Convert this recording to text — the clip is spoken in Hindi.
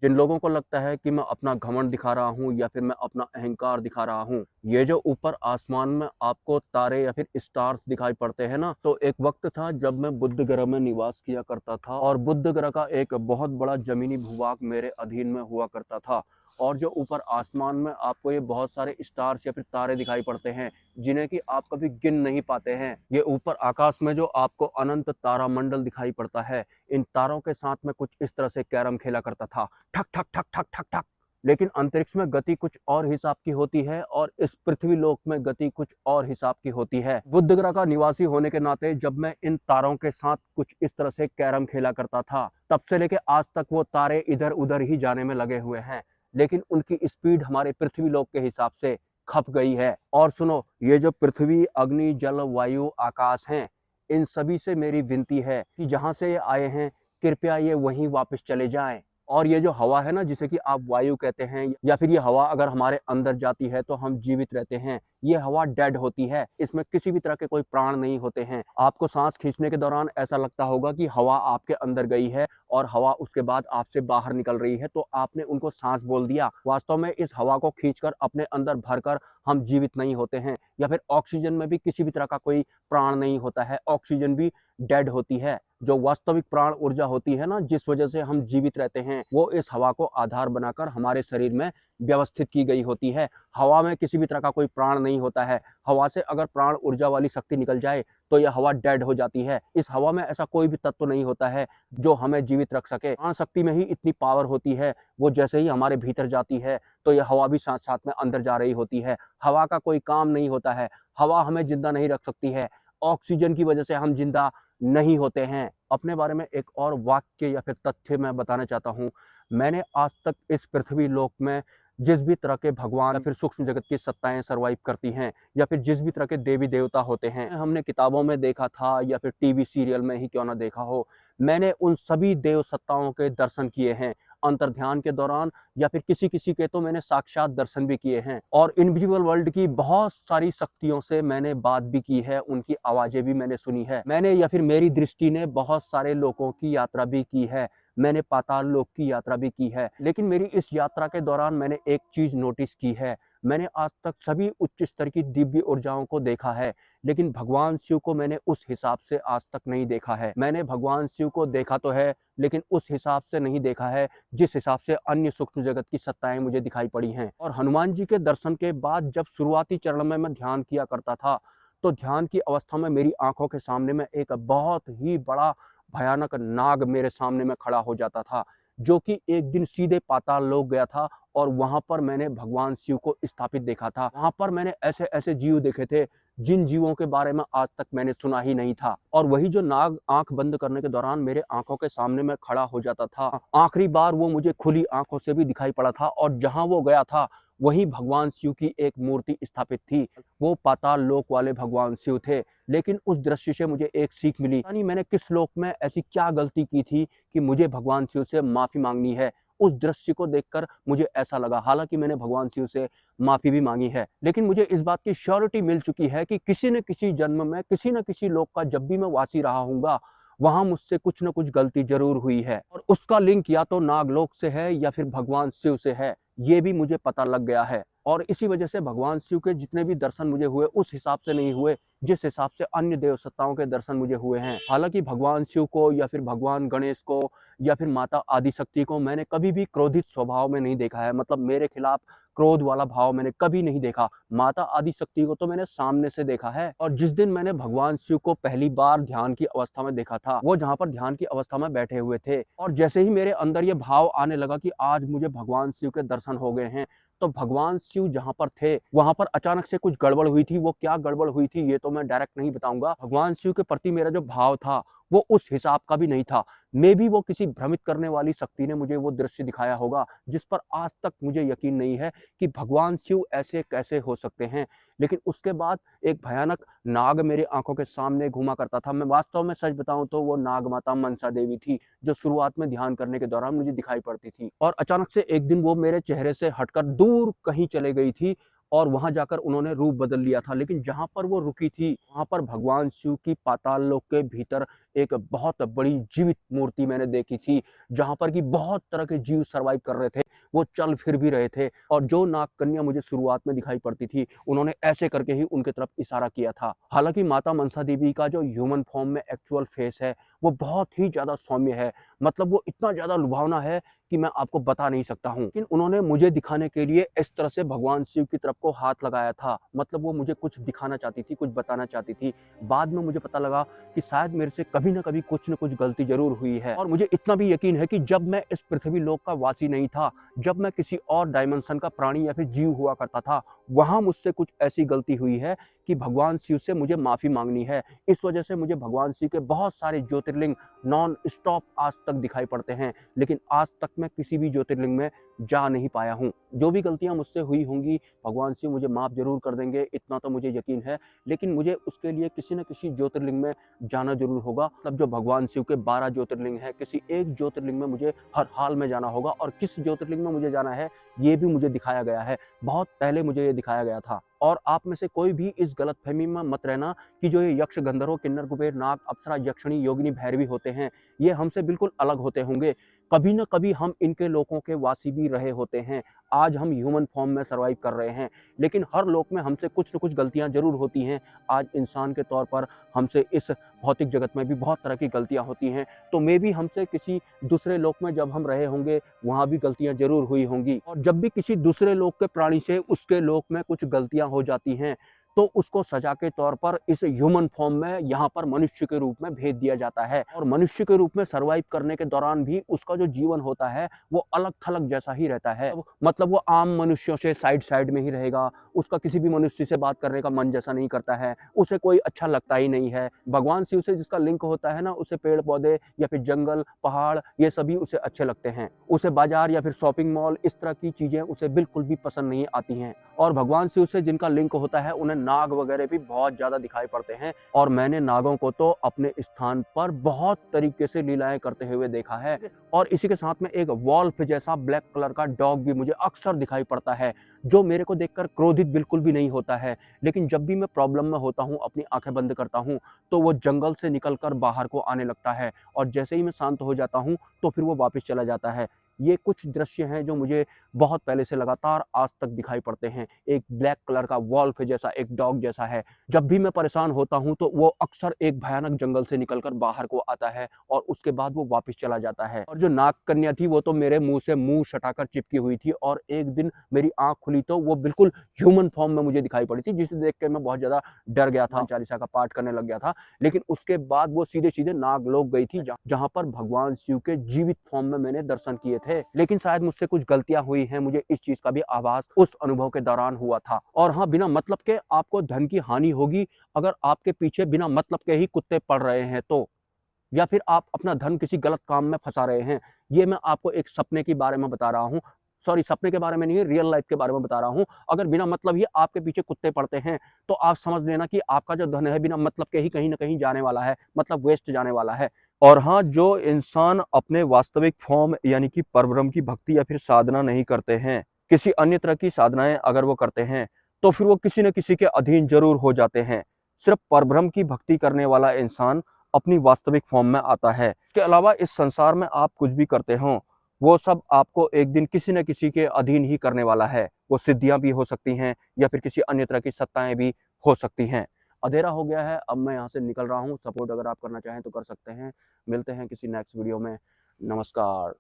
जिन लोगों को लगता है कि मैं अपना घमंड दिखा रहा हूँ या फिर मैं अपना अहंकार दिखा रहा हूँ, ये जो ऊपर आसमान में आपको तारे या फिर स्टार्स दिखाई पड़ते हैं ना, तो एक वक्त था जब मैं बुध ग्रह में निवास किया करता था और बुध ग्रह का एक बहुत बड़ा जमीनी भूभाग मेरे अधीन में हुआ करता था। और जो ऊपर आसमान में आपको ये बहुत सारे स्टार्स या फिर तारे दिखाई पड़ते हैं, जिन्हें कि आप कभी गिन नहीं पाते हैं। ये ऊपर आकाश में जो आपको अनंत तारामंडल दिखाई पड़ता है, इन तारों के साथ में कुछ इस तरह से कैरम खेला करता था, ठक ठक ठक ठक ठक ठक। लेकिन अंतरिक्ष में गति कुछ और हिसाब की होती है और इस पृथ्वी लोक में गति कुछ और हिसाब की होती है। बुध ग्रह का निवासी होने के नाते जब मैं इन तारों के साथ कुछ इस तरह से कैरम खेला करता था, तब से लेके आज तक वो तारे इधर उधर ही जाने में लगे हुए हैं, लेकिन उनकी स्पीड हमारे पृथ्वी लोक के हिसाब से खप गई है। और सुनो, ये जो पृथ्वी, अग्नि, जल, वायु, आकाश हैं, इन सभी से मेरी विनती है कि जहां से ये आए हैं, कृपया ये वहीं वापस चले जाएं। और ये जो हवा है ना, जिसे कि आप वायु कहते हैं, या फिर ये हवा अगर हमारे अंदर जाती है तो हम जीवित रहते हैं, ये हवा डेड होती है, इसमें किसी भी तरह के कोई प्राण नहीं होते हैं। आपको सांस खींचने के दौरान ऐसा लगता होगा कि हवा आपके अंदर गई है और हवा उसके बाद आपसे बाहर निकल रही है, तो आपने उनको सांस बोल दिया। वास्तव में इस हवा को खींचकर अपने अंदर भरकर हम जीवित नहीं होते हैं। या फिर ऑक्सीजन में भी किसी भी तरह का कोई प्राण नहीं होता है, ऑक्सीजन भी डेड होती है। जो वास्तविक प्राण ऊर्जा होती है ना, जिस वजह से हम जीवित रहते हैं, वो इस हवा को आधार बनाकर हमारे शरीर में व्यवस्थित की गई होती है। हवा में किसी भी तरह का कोई प्राण नहीं होता है। हवा से अगर प्राण ऊर्जा वाली शक्ति निकल जाए तो यह हवा डेड हो जाती है। इस हवा में ऐसा कोई भी तत्व नहीं होता है जो हमें जीवित रख सके। प्राण शक्ति में ही इतनी पावर होती है, वो जैसे ही हमारे भीतर जाती है तो यह हवा भी साथ साथ में अंदर जा रही होती है। हवा का कोई काम नहीं होता है, हवा हमें जिंदा नहीं रख सकती है। ऑक्सीजन की वजह से हम जिंदा नहीं होते हैं। अपने बारे में एक और वाक्य या फिर तथ्य मैं बताना चाहता हूँ। मैंने आज तक इस पृथ्वी लोक में जिस भी तरह के भगवान या फिर सूक्ष्म जगत की सत्ताएं सर्वाइव करती हैं, या फिर जिस भी तरह के देवी देवता होते हैं, हमने किताबों में देखा था या फिर टीवी सीरियल में ही क्यों ना देखा हो, मैंने उन सभी देव सत्ताओं के दर्शन किए हैं अंतर्ध्यान के दौरान, या फिर किसी किसी के तो मैंने साक्षात दर्शन भी किए हैं। और इनविजिबल वर्ल्ड की बहुत सारी शक्तियों से मैंने बात भी की है, उनकी आवाजें भी मैंने सुनी है। मैंने या फिर मेरी दृष्टि ने बहुत सारे लोगों की यात्रा भी की है, मैंने पाताल लोक की यात्रा भी की है। लेकिन मेरी इस यात्रा के दौरान मैंने एक चीज नोटिस की है, मैंने आज तक सभी उच्च स्तर की दिव्य ऊर्जाओं को देखा है, लेकिन भगवान शिव को मैंने उस हिसाब से आज तक नहीं देखा है। मैंने भगवान शिव को देखा तो है, लेकिन उस हिसाब से नहीं देखा है जिस हिसाब से अन्य सूक्ष्म जगत की सत्ताएं मुझे दिखाई पड़ी हैं। और हनुमान जी के दर्शन के बाद जब शुरुआती चरण में मैं ध्यान किया करता था, तो ध्यान की अवस्था में मेरी आंखों के सामने में एक बहुत ही बड़ा भयानक नाग मेरे सामने में खड़ा हो जाता था, जो कि एक दिन सीधे पाताल लोक गया था और वहां पर मैंने भगवान शिव को स्थापित देखा था। वहां पर मैंने ऐसे ऐसे जीव देखे थे जिन जीवों के बारे में आज तक मैंने सुना ही नहीं था। और वही जो नाग आंख बंद करने के दौरान मेरे आंखों के सामने में खड़ा हो जाता था, आखिरी बार वो मुझे खुली आंखों से भी दिखाई पड़ा था, और जहां वो गया था वही भगवान शिव की एक मूर्ति स्थापित थी। वो पाताल लोक वाले भगवान शिव थे। लेकिन उस दृश्य से मुझे एक सीख मिली, यानी मैंने किस लोक में ऐसी क्या गलती की थी कि मुझे भगवान शिव से माफी मांगनी है। उस दृश्य को देखकर मुझे ऐसा लगा, हालांकि मैंने भगवान शिव से माफी भी मांगी है, लेकिन मुझे इस बात की श्योरिटी मिल चुकी है कि किसी न किसी जन्म में किसी न किसी लोक का जब भी मैं वासी रहा हूँगा, वहां मुझसे कुछ न कुछ गलती जरूर हुई है, और उसका लिंक या तो नागलोक से है या फिर भगवान शिव से है, ये भी मुझे पता लग गया है। और इसी वजह से भगवान शिव के जितने भी दर्शन मुझे हुए उस हिसाब से नहीं हुए जिस हिसाब से अन्य देव सत्ताओं के दर्शन मुझे हुए हैं। हालांकि भगवान शिव को या फिर भगवान गणेश को या फिर माता आदिशक्ति को मैंने कभी भी क्रोधित स्वभाव में नहीं देखा है, मतलब मेरे खिलाफ क्रोध वाला भाव मैंने कभी नहीं देखा। माता आदिशक्ति को तो मैंने सामने से देखा है। और जिस दिन मैंने भगवान शिव को पहली बार ध्यान की अवस्था में देखा था, वो जहाँ पर ध्यान की अवस्था में बैठे हुए थे, और जैसे ही मेरे अंदर ये भाव आने लगा कि आज मुझे भगवान शिव के दर्शन हो गए हैं, तो भगवान शिव जहां पर थे वहां पर अचानक से कुछ गड़बड़ हुई थी। वो क्या गड़बड़ हुई थी ये तो मैं डायरेक्ट नहीं बताऊंगा। भगवान शिव के प्रति मेरा जो भाव था वो उस हिसाब का भी नहीं था। मे बी वो किसी भ्रमित करने वाली शक्ति ने मुझे वो दृश्य दिखाया होगा, जिस पर आज तक मुझे यकीन नहीं है कि भगवान शिव ऐसे कैसे हो सकते हैं। लेकिन उसके बाद एक भयानक नाग मेरी आंखों के सामने घूमा करता था। मैं वास्तव में सच बताऊं तो वो नाग माता मनसा देवी थी, जो शुरुआत में ध्यान करने के दौरान मुझे दिखाई पड़ती थी, और अचानक से एक दिन वो मेरे चेहरे से हटकर दूर कहीं चले गई थी। और वहां जाकर उन्होंने रूप बदल लिया था। लेकिन जहां पर वो रुकी थी वहां पर भगवान शिव की पाताल लोक के भीतर एक बहुत बड़ी जीवित मूर्ति मैंने देखी थी, जहां पर कि बहुत तरह के जीव सर्वाइव कर रहे थे, वो चल फिर भी रहे थे। और जो नाग कन्या मुझे शुरुआत में दिखाई पड़ती थी, उन्होंने ऐसे करके ही उनके तरफ इशारा किया था। हालांकि माता मनसा देवी का जो ह्यूमन फॉर्म में एक्चुअल फेस है वो बहुत ही ज्यादा सौम्य है, मतलब वो इतना ज्यादा लुभावना है कि मैं आपको बता नहीं सकता हूँ। लेकिन उन्होंने मुझे दिखाने के लिए इस तरह से भगवान शिव की तरफ को हाथ लगाया था, मतलब वो मुझे कुछ दिखाना चाहती थी, कुछ बताना चाहती थी। बाद में मुझे पता लगा कि शायद मेरे से कभी ना कभी कुछ न कुछ गलती जरूर हुई है। और मुझे इतना भी यकीन है कि जब मैं इस पृथ्वी लोक का वासी नहीं था, जब मैं किसी और डायमेंशन का प्राणी या फिर जीव हुआ करता था, वहां मुझसे कुछ ऐसी गलती हुई है कि भगवान शिव से मुझे माफी मांगनी है। इस वजह से मुझे भगवान शिव के बहुत सारे ज्योतिर्लिंग नॉन स्टॉप आज तक दिखाई पड़ते हैं, लेकिन आज तक मैं किसी भी ज्योतिर्लिंग में जा नहीं पाया हूँ। जो भी गलतियां मुझसे हुई होंगी भगवान शिव मुझे माफ जरूर कर देंगे, इतना तो मुझे यकीन है। लेकिन मुझे उसके लिए किसी न किसी ज्योतिर्लिंग में जाना जरूर होगा। मतलब जो भगवान शिव के 12 ज्योतिर्लिंग है, किसी एक ज्योतिर्लिंग में मुझे हर हाल में जाना होगा। और किस ज्योतिर्लिंग में मुझे जाना है ये भी मुझे दिखाया गया है, बहुत पहले मुझे ये दिखाया गया था। और आप में से कोई भी इस गलतफहमी में मत रहना कि जो ये यक्ष, गंधर्व, किन्नर, कुबेर, नाग, अप्सरा, यक्षिणी, योगिनी, भैरवी होते हैं, ये हमसे बिल्कुल अलग होते होंगे। कभी न कभी हम इनके लोकों के वासी भी रहे होते हैं। आज हम ह्यूमन फॉर्म में सर्वाइव कर रहे हैं, लेकिन हर लोक में हमसे कुछ न कुछ गलतियां जरूर होती हैं। आज इंसान के तौर पर हमसे इस भौतिक जगत में भी बहुत तरह की गलतियां होती हैं, तो मे भी हमसे किसी दूसरे लोक में जब हम रहे होंगे वहां भी गलतियां जरूर हुई होंगी। और जब भी किसी दूसरे लोक के प्राणी से उसके लोक में कुछ गलतियां हो जाती हैं, तो उसको सजा के तौर पर इस ह्यूमन फॉर्म में यहाँ पर मनुष्य के रूप में भेज दिया जाता है। और मनुष्य के रूप में सर्वाइव करने के दौरान भी उसका जो जीवन होता है वो अलग थलग जैसा ही रहता है। मतलब वो आम मनुष्यों से साइड साइड में ही रहेगा, उसका किसी भी मनुष्य से बात करने का मन जैसा नहीं करता है, उसे कोई अच्छा लगता ही नहीं है। भगवान शिव से जिसका लिंक होता है ना, उसे पेड़ पौधे या फिर जंगल, पहाड़, ये सभी उसे अच्छे लगते हैं। उसे बाजार या फिर शॉपिंग मॉल, इस तरह की चीजें उसे बिल्कुल भी पसंद नहीं आती हैं। और भगवान शिव से जिनका लिंक होता है उन्हें नाग वगैरह भी बहुत ज्यादा दिखाई पड़ते हैं। और मैंने नागों को तो अपने स्थान पर बहुत तरीके से लीलाएं करते हुए देखा है। और इसी के साथ में एक वॉल्फ जैसा ब्लैक कलर का डॉग भी मुझे अक्सर दिखाई पड़ता है, जो मेरे को देखकर क्रोधित बिल्कुल भी नहीं होता है। लेकिन जब भी मैं प्रॉब्लम में होता हूँ, अपनी आंखें बंद करता हूँ, तो वो जंगल से निकलकर बाहर को आने लगता है। और जैसे ही मैं शांत हो जाता हूँ तो फिर वो वापस चला जाता है। ये कुछ दृश्य हैं जो मुझे बहुत पहले से लगातार आज तक दिखाई पड़ते हैं। एक ब्लैक कलर का वॉल्फ जैसा, एक डॉग जैसा है। जब भी मैं परेशान होता हूं तो वो अक्सर एक भयानक जंगल से निकलकर बाहर को आता है और उसके बाद वो वापस चला जाता है। और जो नाग कन्या थी वो तो मेरे मुंह से मुंह सटाकर चिपकी हुई थी। और एक दिन मेरी आंख खुली तो वो बिल्कुल ह्यूमन फॉर्म में मुझे दिखाई पड़ी थी, जिसे देख के मैं बहुत ज्यादा डर गया था, चालीसा का पाठ करने लग गया था। लेकिन उसके बाद वो सीधे सीधे नागलोक गई थी, जहां पर भगवान शिव के जीवित फॉर्म में मैंने दर्शन किए थे। लेकिन शायद मुझसे कुछ गलतियां हुई हैं, मुझे इस चीज का भी आभास उस अनुभव के दौरान हुआ था। और हाँ, बिना मतलब के आपको धन की हानि होगी अगर आपके पीछे बिना मतलब के ही कुत्ते पड़ रहे हैं तो, या फिर आप अपना धन किसी गलत काम में फंसा रहे हैं। ये मैं आपको एक सपने के बारे में बता रहा हूँ, सॉरी सपने के बारे में नहीं, रियल लाइफ के बारे में बता रहा हूँ। अगर बिना मतलब ही आपके पीछे कुत्ते पड़ते हैं तो आप समझ लेना कि आपका जो धन है बिना मतलब के ही कहीं ना कहीं जाने वाला है, मतलब वेस्ट जाने वाला है। और हाँ, जो इंसान अपने वास्तविक फॉर्म यानी कि परब्रह्म की भक्ति या फिर साधना नहीं करते हैं, किसी अन्य तरह की साधनाएं अगर वो करते हैं, तो फिर वो किसी न किसी के अधीन जरूर हो जाते हैं। सिर्फ परब्रह्म की भक्ति करने वाला इंसान अपनी वास्तविक फॉर्म में आता है। इसके अलावा इस संसार में आप कुछ भी करते हो, वो सब आपको एक दिन किसी न किसी के अधीन ही करने वाला है। वो सिद्धियां भी हो सकती हैं या फिर किसी अन्य तरह की सत्ताएं भी हो सकती हैं। अंधेरा हो गया है, अब मैं यहाँ से निकल रहा हूँ। सपोर्ट अगर आप करना चाहें तो कर सकते हैं। मिलते हैं किसी नेक्स्ट वीडियो में। नमस्कार।